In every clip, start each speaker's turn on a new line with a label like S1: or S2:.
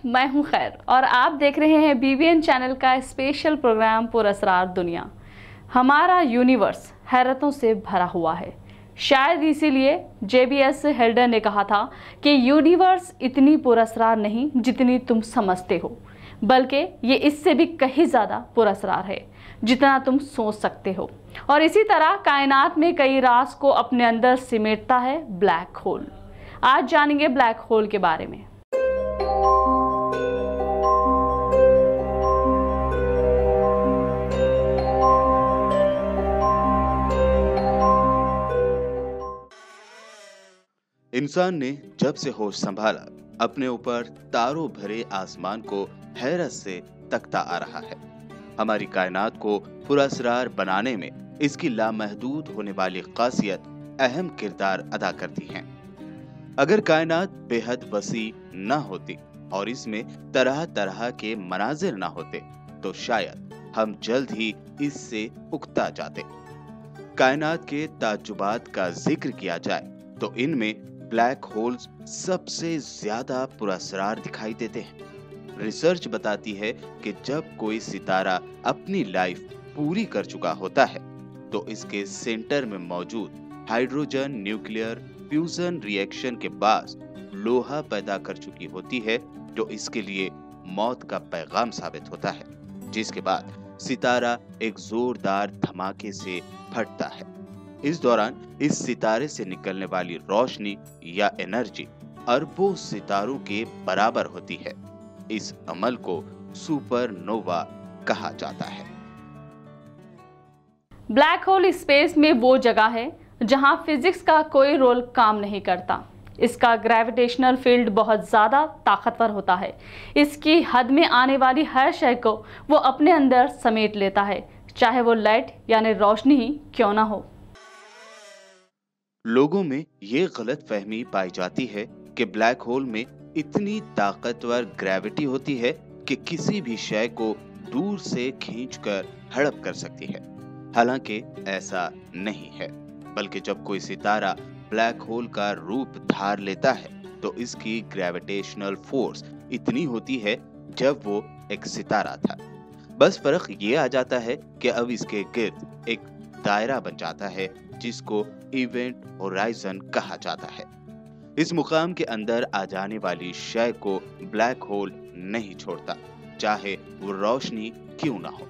S1: मैं हूं खैर और आप देख रहे हैं BBN चैनल का स्पेशल प्रोग्राम पुरअसरार दुनिया। हमारा यूनिवर्स हैरतों से भरा हुआ है। शायद इसीलिए JBS हेल्डर ने कहा था कि यूनिवर्स इतनी पुरअसरार नहीं जितनी तुम समझते हो, बल्कि ये इससे भी कहीं ज़्यादा पुरअसरार है जितना तुम सोच सकते हो। और इसी तरह कायनात में कई राज को अपने अंदर सिमेटता है ब्लैक होल। आज जानेंगे ब्लैक होल के बारे में।
S2: इंसान ने जब से होश संभाला अपने ऊपर तारों भरे आसमान को हैरत से तकता आ रहा है। हमारी कायनात को पुरअसरार बनाने में इसकी लामहदूद होने वाली खासियत अहम किरदार अदा करती है। अगर कायनात बेहद वसी न होती और इसमें तरह तरह के मनाजिर न होते तो शायद हम जल्द ही इससे उकता जाते। कायनात के ताज्जुबात का जिक्र किया जाए तो इनमें ब्लैक होल्स सबसे ज्यादा पुरअसरार दिखाई देते हैं। रिसर्च बताती है कि जब कोई सितारा अपनी लाइफ पूरी कर चुका होता है तो इसके सेंटर में मौजूद हाइड्रोजन न्यूक्लियर फ्यूजन रिएक्शन के बाद लोहा पैदा कर चुकी होती है जो इसके लिए मौत का पैगाम साबित होता है, जिसके बाद सितारा एक जोरदार धमाके से फटता है। इस दौरान इस सितारे से निकलने वाली रोशनी या एनर्जी अरबों सितारों के बराबर होती है। इस अमल को सुपरनोवा कहा जाता है।
S1: ब्लैक होल स्पेस में वो जगह है जहां फिजिक्स का कोई रोल काम नहीं करता। इसका ग्रेविटेशनल फील्ड बहुत ज़्यादा ताकतवर होता है। इसकी हद में आने वाली हर शय को वो अपने अंदर समेट लेता है, चाहे वो लाइट यानी रोशनी ही क्यों ना हो।
S2: लोगों में ये गलत फहमी पाई जाती है कि ब्लैक होल में इतनी ताकतवर ग्रेविटी होती है कि किसी भी शय को दूर से खींचकर हड़प कर सकती है। हालांकि ऐसा नहीं है, बल्कि जब कोई सितारा ब्लैक होल का रूप धार लेता है तो इसकी ग्रेविटेशनल फोर्स इतनी होती है जब वो एक सितारा था। बस फर्क ये आ जाता है कि अब इसके गिर्द एक दायरा बन जाता है जिसको इवेंट होराइजन कहा जाता है। इस मुकाम के अंदर आ जाने वाली शय को ब्लैक होल नहीं छोड़ता, चाहे वो रोशनी क्यों ना हो।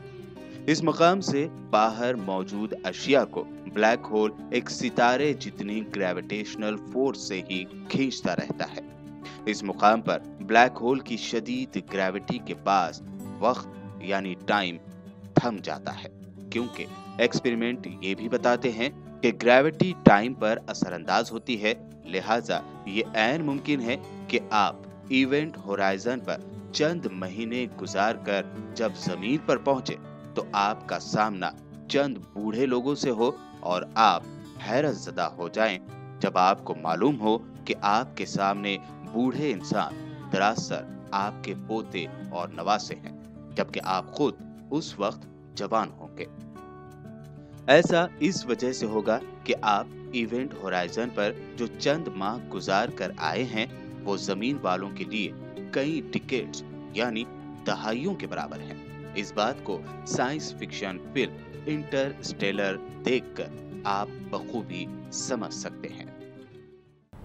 S2: इस मुकाम से बाहर मौजूद अशिया को ब्लैक होल एक सितारे जितनी ग्रेविटेशनल फोर्स से ही खींचता रहता है। इस मुकाम पर ब्लैक होल की शदीद ग्रेविटी के पास वक्त यानी टाइम थम जाता है, क्योंकि एक्सपेरिमेंट ये भी बताते हैं कि ग्रेविटी टाइम पर असरअंदाज होती है। लिहाजा ये ऐन मुमकिन है कि आप इवेंट होराइजन पर चंद महीने गुजार कर जब जमीन पर पहुंचे तो आपका सामना चंद बूढ़े लोगों से हो और आप हैरत ज़दा हो जाएं जब आपको मालूम हो कि आपके सामने बूढ़े इंसान दरअसल आपके पोते और नवासे हैं, जबकि आप खुद उस वक्त जवान होंगे। ऐसा इस वजह से होगा कि आप इवेंट होराइजन पर जो चंद माह गुजार कर आए हैं वो जमीन वालों के लिए कई डिकेड्स यानी दहाइयों के बराबर हैं। इस बात को साइंस फिक्शन फिल्म इंटरस्टेलर देखकर आप बखूबी समझ सकते हैं।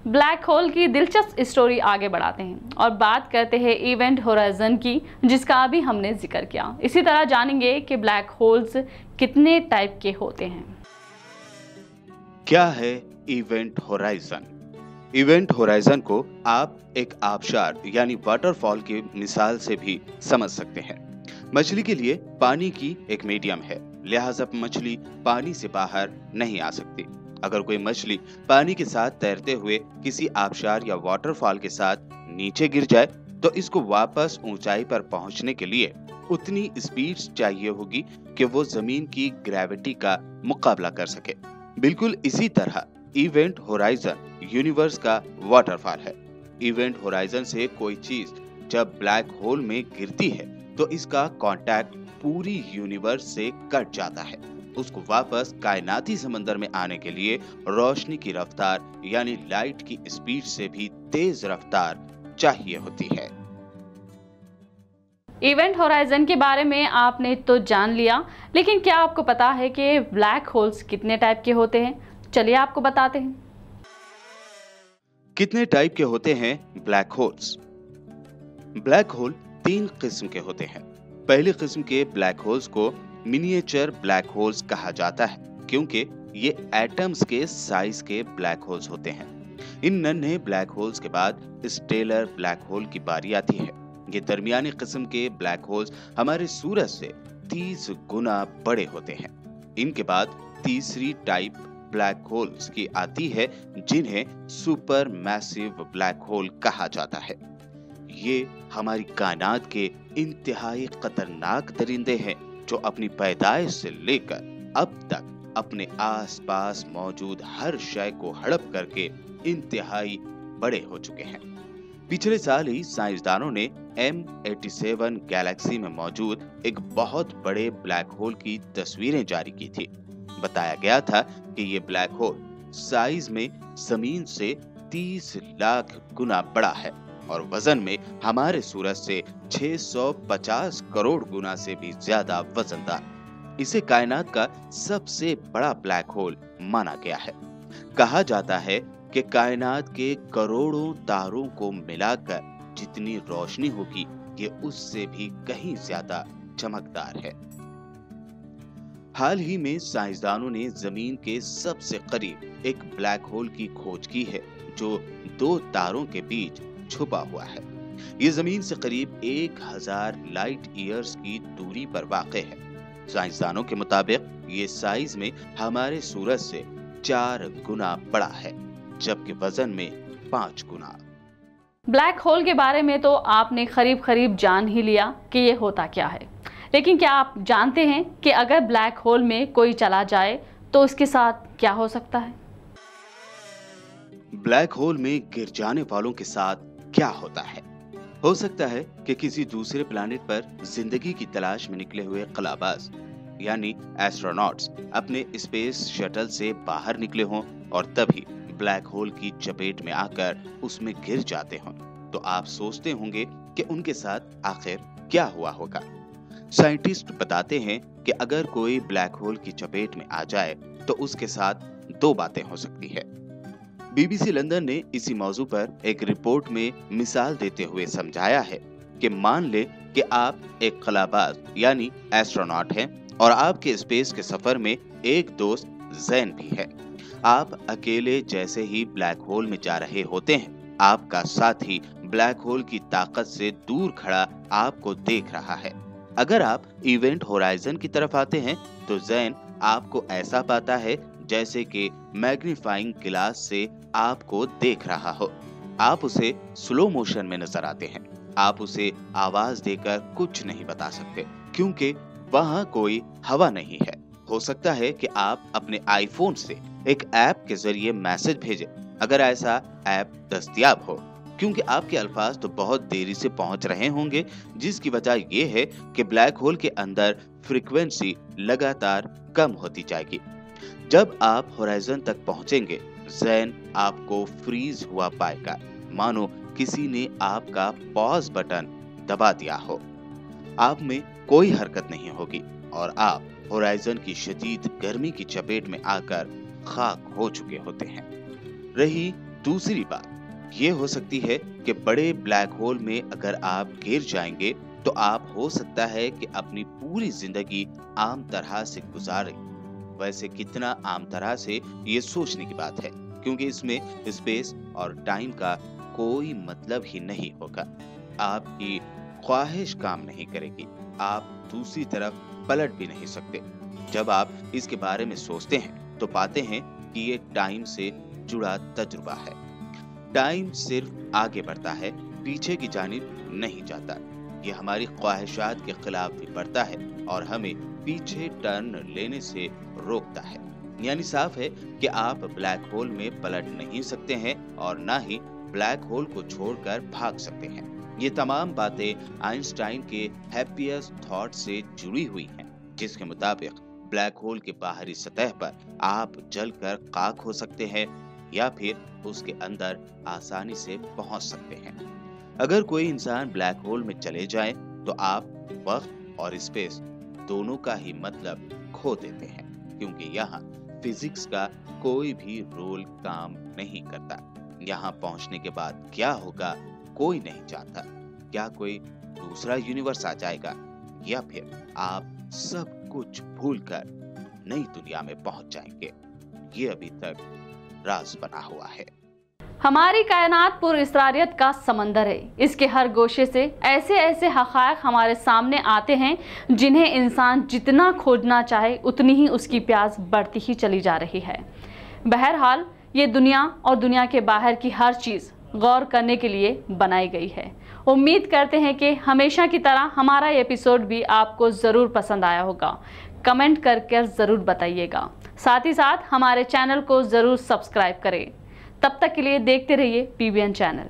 S1: ब्लैक होल की दिलचस्प स्टोरी आगे बढ़ाते हैं और बात करते हैं इवेंट होराइजन की, जिसका अभी हमने जिक्र किया। इसी तरह जानेंगे कि ब्लैक होल्स कितने टाइप के होते हैं।
S2: क्या है इवेंट होराइजन? इवेंट होराइजन को आप एक आबशार यानी वाटरफॉल की मिसाल से भी समझ सकते हैं। मछली के लिए पानी की एक मीडियम है, लिहाजा मछली पानी से बाहर नहीं आ सकती। अगर कोई मछली पानी के साथ तैरते हुए किसी आबशार या वाटरफॉल के साथ नीचे गिर जाए तो इसको वापस ऊंचाई पर पहुंचने के लिए उतनी स्पीड चाहिए होगी कि वो जमीन की ग्रेविटी का मुकाबला कर सके। बिल्कुल इसी तरह इवेंट होराइजन यूनिवर्स का वाटरफॉल है। इवेंट होराइजन से कोई चीज जब ब्लैक होल में गिरती है तो इसका कांटेक्ट पूरी यूनिवर्स से कट जाता है। उसको वापस कायनाती समंदर में आने के लिए रोशनी की रफ्तार यानी लाइट की स्पीड से भी तेज रफ्तार चाहिए होती है।
S1: इवेंट होराइजन के बारे में आपने तो जान लिया, लेकिन क्या आपको पता है कि ब्लैक होल्स कितने टाइप के होते हैं? चलिए आपको बताते हैं।
S2: कितने टाइप के होते हैं ब्लैक होल्स? ब्लैक होल 3 किस्म के होते हैं। पहली किस्म के ब्लैक होल्स को मिनिएचर ब्लैक होल्स कहा जाता है, क्योंकि ये एटम्स के साइज के ब्लैक होल्स होते हैं। इन नन्हे ब्लैक होल्स के बाद स्टेलर ब्लैक होल की बारी आती है। ये दरमियानी किस्म के ब्लैक होल्स हमारे सूरज से 30 गुना बड़े होते हैं। इनके बाद तीसरी टाइप ब्लैक होल्स की आती है, जिन्हें सुपर मैसिव ब्लैक होल कहा जाता है। ये हमारी कायनात के इंतहाई खतरनाक दरिंदे हैं, जो अपनी पैदाइश से लेकर अब तक अपने आसपास मौजूद हर शय को हड़प करके इंतहाई बड़े हो चुके हैं। पिछले साल ही साइंसदानों ने M87 गैलेक्सी में मौजूद एक बहुत बड़े ब्लैक होल की तस्वीरें जारी की थी। बताया गया था कि ये ब्लैक होल साइज में जमीन से 30 लाख गुना बड़ा है और वजन में हमारे सूरज से 650 करोड़ गुना से भी ज्यादा वजनदार। इसे कायनात का सबसे बड़ा ब्लैक होल माना गया है। कहा जाता है कि कायनात के करोड़ों तारों को मिलाकर जितनी रोशनी होगी, ये उससे भी कहीं ज्यादा चमकदार है। हाल ही में साइंसदानों ने जमीन के सबसे करीब एक ब्लैक होल की खोज की है, जो 2 तारों के बीच छुपा हुआ है। ये जमीन से करीब 1000 लाइट ईयर्स की दूरी पर वाक़ है। साइंसदानों के मुताबिक ये साइज में हमारे सूरज से 4 गुना बड़ा है, जबकि वजन में 5 गुना।
S1: ब्लैक होल के बारे में तो आपने करीब जान ही लिया कि ये होता क्या है, लेकिन क्या आप जानते हैं कि अगर ब्लैक होल में कोई चला जाए तो उसके साथ क्या हो सकता है?
S2: ब्लैक होल में गिर जाने वालों के साथ क्या होता है? हो सकता है कि किसी दूसरे प्लैनेट पर जिंदगी की तलाश में निकले हुए खलाबाज यानी एस्ट्रोनॉट्स अपने स्पेस शटल से बाहर निकले हों और तभी ब्लैक होल की चपेट में आकर उसमें गिर जाते हों। तो आप सोचते होंगे कि उनके साथ आखिर क्या हुआ होगा। साइंटिस्ट बताते हैं कि अगर कोई ब्लैक होल की चपेट में आ जाए तो उसके साथ 2 बातें हो सकती है। BBC लंदन ने इसी मौजू पर एक रिपोर्ट में मिसाल देते हुए समझाया है कि मान ले कि आप एक खलाबाज यानी एस्ट्रोनॉट हैं और आपके स्पेस के सफर में एक दोस्त जैन भी है। आप अकेले जैसे ही ब्लैक होल में जा रहे होते हैं, आपका साथी ब्लैक होल की ताकत से दूर खड़ा आपको देख रहा है। अगर आप इवेंट होराइजन की तरफ आते हैं तो जैन आपको ऐसा पाता है जैसे कि मैग्नीफाइंग ग्लास से आपको देख रहा हो। आप उसे स्लो मोशन में नजर आते हैं। आप उसे आवाज देकर कुछ नहीं बता सकते, क्योंकि वहाँ कोई हवा नहीं है। हो सकता है कि आप अपने आईफोन से एक ऐप के जरिए मैसेज भेजें, अगर ऐसा ऐप दस्तयाब हो, क्योंकि आपके अल्फाज तो बहुत देरी से पहुंच रहे होंगे, जिसकी वजह यह है कि ब्लैक होल के अंदर फ्रीक्वेंसी लगातार कम होती जाएगी। जब आप होराइजन तक पहुंचेंगे, जैन आपको फ्रीज हुआ पाएगा, मानो किसी ने आपका पॉज बटन दबा दिया हो। आप में कोई हरकत नहीं होगी और आप होराइजन की शदीद गर्मी की चपेट में आकर खाक हो चुके होते हैं। रही दूसरी बात, ये हो सकती है कि बड़े ब्लैक होल में अगर आप गिर जाएंगे तो आप हो सकता है कि अपनी पूरी जिंदगी आम तरह से गुजारें। वैसे कितना आम तरह से ये सोचने की बात है, क्योंकि इसमें स्पेस और टाइम का कोई मतलब ही नहीं होगा। आपकी ख्वाहिश काम नहीं करेगी, आप दूसरी तरफ पलट भी नहीं सकते। जब आप इसके बारे में सोचते हैं तो पाते हैं कि ये टाइम से जुड़ा तजुर्बा है। टाइम सिर्फ आगे बढ़ता है, पीछे की जानिब नहीं जाता। ये हमारी ख्वाहिशात के खिलाफ भी बढ़ता है और हमें पीछे टर्न लेने से रोकता है। यानी साफ है कि आप ब्लैक होल में पलट नहीं सकते हैं और ना ही ब्लैक होल को छोड़कर भाग सकते हैं। ये तमाम बातें आइंस्टाइन के हैप्पीएस्ट थॉट से जुड़ी हुई हैं, जिसके मुताबिक ब्लैक होल के बाहरी सतह पर आप जलकर खाक हो सकते हैं या फिर उसके अंदर आसानी से पहुंच सकते हैं। अगर कोई इंसान ब्लैक होल में चले जाए तो आप वक्त और स्पेस दोनों का ही मतलब खो देते हैं, क्योंकि यहाँ फिजिक्स का कोई भी रोल काम नहीं करता। यहाँ पहुंचने के बाद क्या होगा कोई नहीं जानता। क्या कोई दूसरा यूनिवर्स आ जाएगा या फिर आप सब कुछ भूलकर नई दुनिया में पहुंच जाएंगे, ये अभी तक राज बना हुआ है।
S1: हमारी कायनात पुरअसरारियत का समंदर है। इसके हर गोशे से ऐसे ऐसे हक़ाइक़ हमारे सामने आते हैं जिन्हें इंसान जितना खोजना चाहे उतनी ही उसकी प्यास बढ़ती ही चली जा रही है। बहरहाल ये दुनिया और दुनिया के बाहर की हर चीज़ गौर करने के लिए बनाई गई है। उम्मीद करते हैं कि हमेशा की तरह हमारा ये एपिसोड भी आपको ज़रूर पसंद आया होगा। कमेंट करके ज़रूर बताइएगा। साथ ही साथ हमारे चैनल को ज़रूर सब्सक्राइब करें। तब तक के लिए देखते रहिए PBN चैनल।